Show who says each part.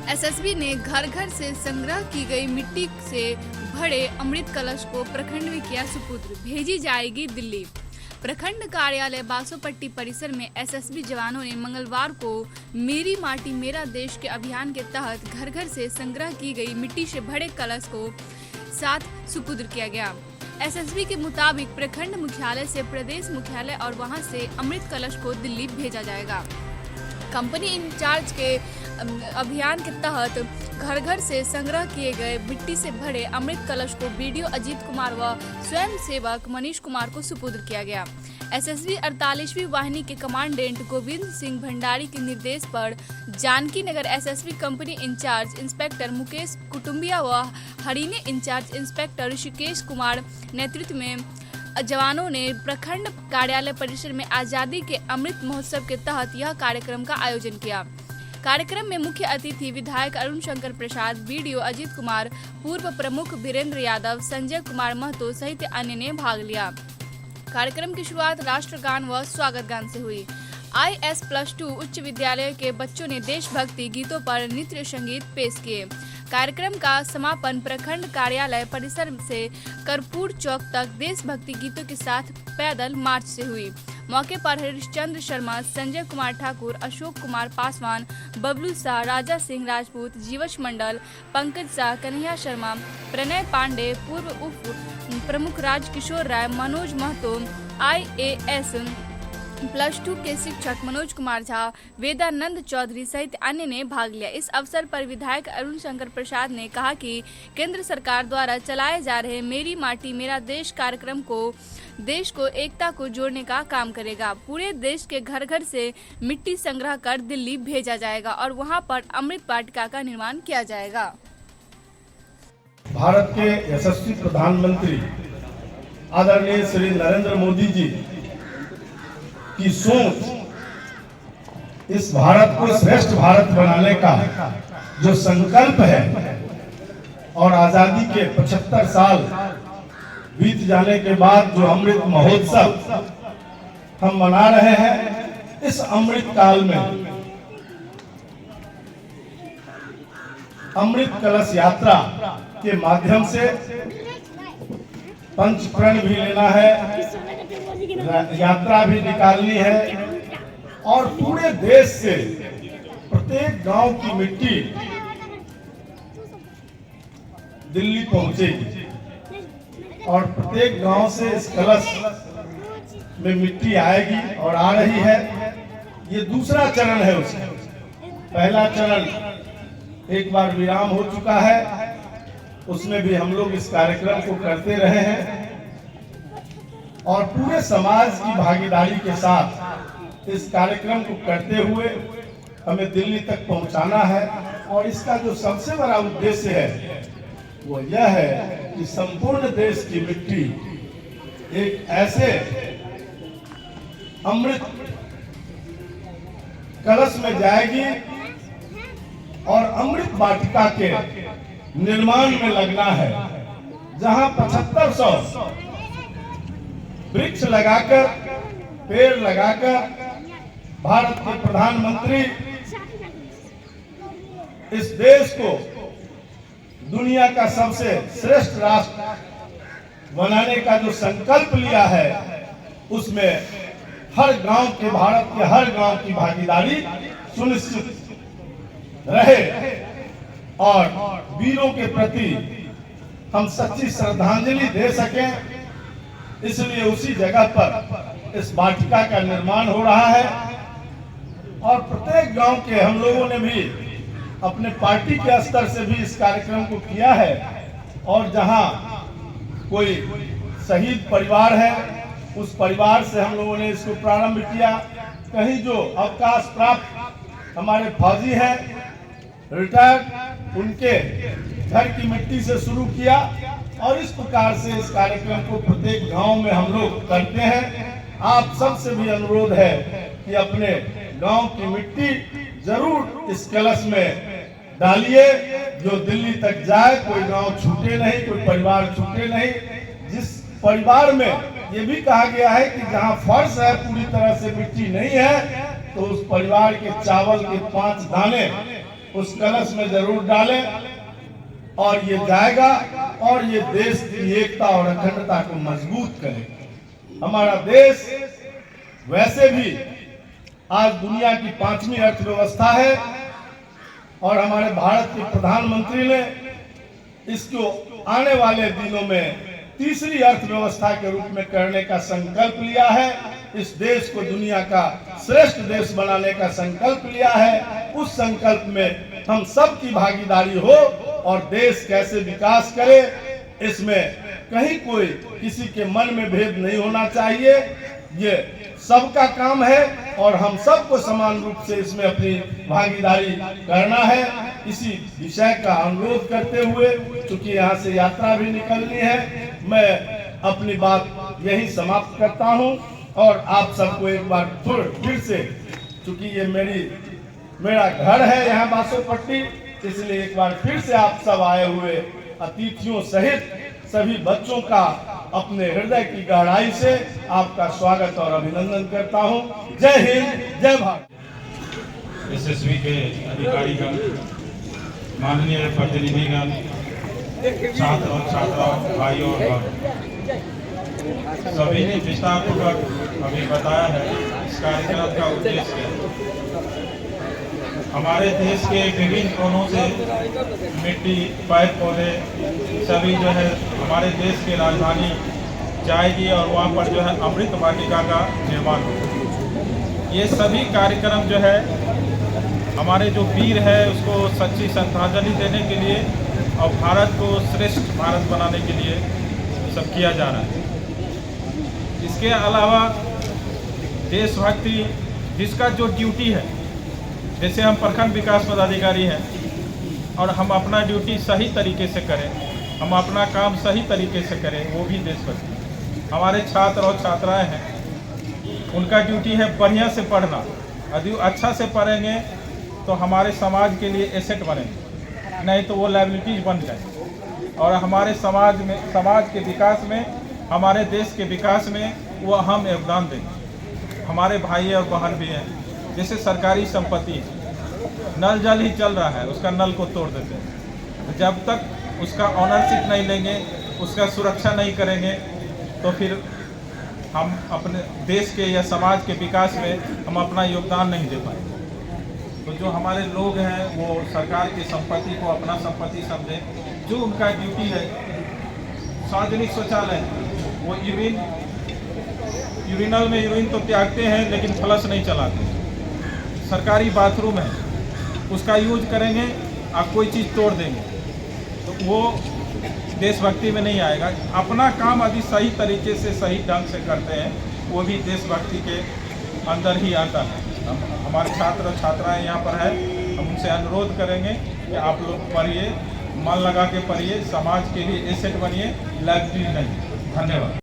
Speaker 1: SSB ने घर घर से संग्रह की गई मिट्टी से भरे अमृत कलश को प्रखंड में किया सुपुत्र, भेजी जाएगी दिल्ली। प्रखंड कार्यालय बासोपट्टी परिसर में एसएसबी जवानों ने मंगलवार को मेरी माटी मेरा देश के अभियान के तहत घर घर से संग्रह की गई मिट्टी से भरे कलश को साथ सुपुत्र किया गया। एसएसबी के मुताबिक प्रखंड मुख्यालय से प्रदेश मुख्यालय और वहां से अमृत कलश को दिल्ली भेजा जाएगा। कंपनी इंचार्ज के अभियान के तहत घर घर से संग्रह किए गए मिट्टी से भरे अमृत कलश को बीडीओ अजीत कुमार व स्वयं सेवक मनीष कुमार को सुपुर्द किया गया। एसएसबी 48वीं वाहिनी के कमांडेंट गोविंद सिंह भंडारी के निर्देश पर Janki Nagar SSB company incharge inspector Mukesh Kutumbiya व हरिने इंचार्ज इंस्पेक्टर ऋषिकेश कुमार नेतृत्व में जवानों ने प्रखंड कार्यालय परिसर में आजादी के अमृत महोत्सव के तहत यह कार्यक्रम का आयोजन किया। कार्यक्रम में मुख्य अतिथि विधायक अरुण शंकर प्रसाद, बीडीओ अजीत कुमार, पूर्व प्रमुख वीरेंद्र यादव, संजय कुमार महतो सहित अन्य ने भाग लिया। कार्यक्रम की शुरुआत राष्ट्रगान व स्वागत गान से हुई। IS+2 उच्च विद्यालय के बच्चों ने देशभक्ति गीतों पर नृत्य संगीत पेश किए। कार्यक्रम का समापन प्रखंड कार्यालय परिसर से कर्पूर चौक तक देशभक्ति गीतों के साथ पैदल मार्च से हुई। मौके पर हरिश्चंद्र शर्मा, संजय कुमार ठाकुर, अशोक कुमार पासवान, बबलू शाह, राजा सिंह राजपूत, जीवश मंडल, पंकज शाह, कन्हैया शर्मा, प्रणय पांडे, पूर्व उप प्रमुख राजकिशोर राय, मनोज महतो, IAS+2 के शिक्षक मनोज कुमार झा, वेदानंद चौधरी सहित अन्य ने भाग लिया। इस अवसर पर विधायक अरुण शंकर प्रसाद ने कहा कि केंद्र सरकार द्वारा चलाए जा रहे मेरी माटी मेरा देश कार्यक्रम को देश को एकता को जोड़ने का काम करेगा। पूरे देश के घर घर से मिट्टी संग्रह कर दिल्ली भेजा जाएगा और वहां पर अमृत वाटिका का निर्माण किया जाएगा।
Speaker 2: भारत के यशस्वी प्रधानमंत्री आदरणीय श्री नरेंद्र मोदी जी की सोच, इस भारत को श्रेष्ठ भारत बनाने का जो संकल्प है और आजादी के 75 साल बीत जाने के बाद जो अमृत महोत्सव हम मना रहे हैं, इस अमृत काल में अमृत कलश यात्रा के माध्यम से पंच प्रण भी लेना है, यात्रा भी निकालनी है और पूरे देश से प्रत्येक गांव की मिट्टी दिल्ली पहुंचेगी और प्रत्येक गांव से इस कलश में मिट्टी आएगी और आ रही है। ये दूसरा चरण है उसका। पहला चरण एक बार विराम हो चुका है, उसमें भी हम लोग इस कार्यक्रम को करते रहे हैं और पूरे समाज की भागीदारी के साथ इस कार्यक्रम को करते हुए हमें दिल्ली तक पहुंचाना है। और इसका जो सबसे बड़ा उद्देश्य है वो यह है कि संपूर्ण देश की मिट्टी एक ऐसे अमृत कलश में जाएगी और अमृत वाटिका के निर्माण में लगना है, जहां 7500 वृक्ष लगाकर, पेड़ लगाकर भारत के प्रधानमंत्री इस देश को दुनिया का सबसे श्रेष्ठ राष्ट्र बनाने का जो संकल्प लिया है, उसमें हर गांव के, भारत के हर गांव की भागीदारी सुनिश्चित रहे और वीरों के प्रति हम सच्ची श्रद्धांजलि दे सकें। इसलिए उसी जगह पर इस वाटिका का निर्माण हो रहा है और प्रत्येक गांव के हम लोगों ने भी अपने पार्टी के स्तर से भी इस कार्यक्रम को किया है और जहां कोई शहीद परिवार है, उस परिवार से हम लोगों ने इसको प्रारंभ किया। कहीं जो अवकाश प्राप्त हमारे फौजी हैं, रिटायर्ड, उनके घर की मिट्टी से शुरू किया और इस प्रकार से इस कार्यक्रम को प्रत्येक गांव में हम लोग करते हैं। आप सबसे भी अनुरोध है कि अपने गांव की मिट्टी जरूर इस कलश में डालिए, जो दिल्ली तक जाए, कोई गांव छूटे नहीं, कोई परिवार छूटे नहीं। जिस परिवार में ये भी कहा गया है कि जहां फर्श है पूरी तरह से मिट्टी नहीं है, तो उस परिवार के चावल के 5 दाने उस कलश में जरूर डालें और ये जाएगा और ये देश की एकता और अखंडता को मजबूत करेगा। हमारा देश वैसे भी आज दुनिया की 5वीं अर्थव्यवस्था है और हमारे भारत के प्रधानमंत्री ने इसको आने वाले दिनों में तीसरी अर्थव्यवस्था के रूप में करने का संकल्प लिया है। इस देश को दुनिया का श्रेष्ठ देश बनाने का संकल्प लिया है। उस संकल्प में हम सब की भागीदारी हो और देश कैसे विकास करे, इसमें कहीं कोई किसी के मन में भेद नहीं होना चाहिए। ये सबका काम है और हम सबको समान रूप से इसमें अपनी भागीदारी करना है। इसी विषय का अनुरोध करते हुए, चूंकि यहाँ से यात्रा भी निकलनी है, मैं अपनी बात यही समाप्त करता हूँ और आप सबको एक बार फिर से, चूंकि ये मेरा घर है यहाँ बासोपट्टी, इसलिए एक बार फिर से आप सब आए हुए अतिथियों सहित सभी बच्चों का अपने हृदय की गहराई से आपका स्वागत और अभिनंदन करता हूं। जय हिंद, जय भारत।
Speaker 3: एसएसबी के अधिकारीगण, माननीय प्रतिनिधिगण, छात्र और छात्राओं, भाइयों और बहनों, सभी ने विस्तारपूर्वक अभी बताया है इस कार्यक्रम का उद्देश्य। हमारे देश के विभिन्न कोनों से मिट्टी, पेड़ पौधे सभी जो है हमारे देश के राजधानी जाएगी और वहाँ पर जो है अमृत वाटिका का निर्माण होगा। ये सभी कार्यक्रम जो है हमारे जो वीर है उसको सच्ची श्रद्धांजलि देने के लिए और भारत को श्रेष्ठ भारत बनाने के लिए सब किया जा रहा है। इसके अलावा देशभक्ति जिसका जो ड्यूटी है, जैसे हम प्रखंड विकास पदाधिकारी हैं और हम अपना ड्यूटी सही तरीके से करें, हम अपना काम सही तरीके से करें, वो भी देशभक्ति। हमारे छात्र और छात्राएं हैं, उनका ड्यूटी है बढ़िया से पढ़ना। यदि अच्छा से पढ़ेंगे तो हमारे समाज के लिए एसेट बनेंगे, नहीं तो वो लायबिलिटीज बन जाए और हमारे समाज के विकास में, हमारे देश के विकास में वो अहम योगदान देंगे। हमारे भाई और बहन भी हैं, जैसे सरकारी संपत्ति, नल जल ही चल रहा है, उसका नल को तोड़ देते हैं। जब तक उसका ऑनरशिप नहीं लेंगे, उसका सुरक्षा नहीं करेंगे, तो फिर हम अपने देश के या समाज के विकास में हम अपना योगदान नहीं दे पाएंगे। तो जो हमारे लोग हैं वो सरकार की संपत्ति को अपना संपत्ति समझें। जो उनका ड्यूटी है, सार्वजनिक शौचालय, वो यूरिनल में यूरिन तो त्यागते हैं लेकिन फ्लश नहीं चलाते। सरकारी बाथरूम है, उसका यूज करेंगे, आप कोई चीज़ तोड़ देंगे तो वो देशभक्ति में नहीं आएगा। अपना काम यदि सही तरीके से, सही ढंग से करते हैं, वो भी देशभक्ति के अंदर ही आता है। हमारे छात्र और छात्राएं यहाँ पर है, हम उनसे अनुरोध करेंगे कि आप लोग पढ़िए, मन लगा के पढ़िए, समाज के लिए एसेट बनिए, लाइब्रेरी नहीं। धन्यवाद।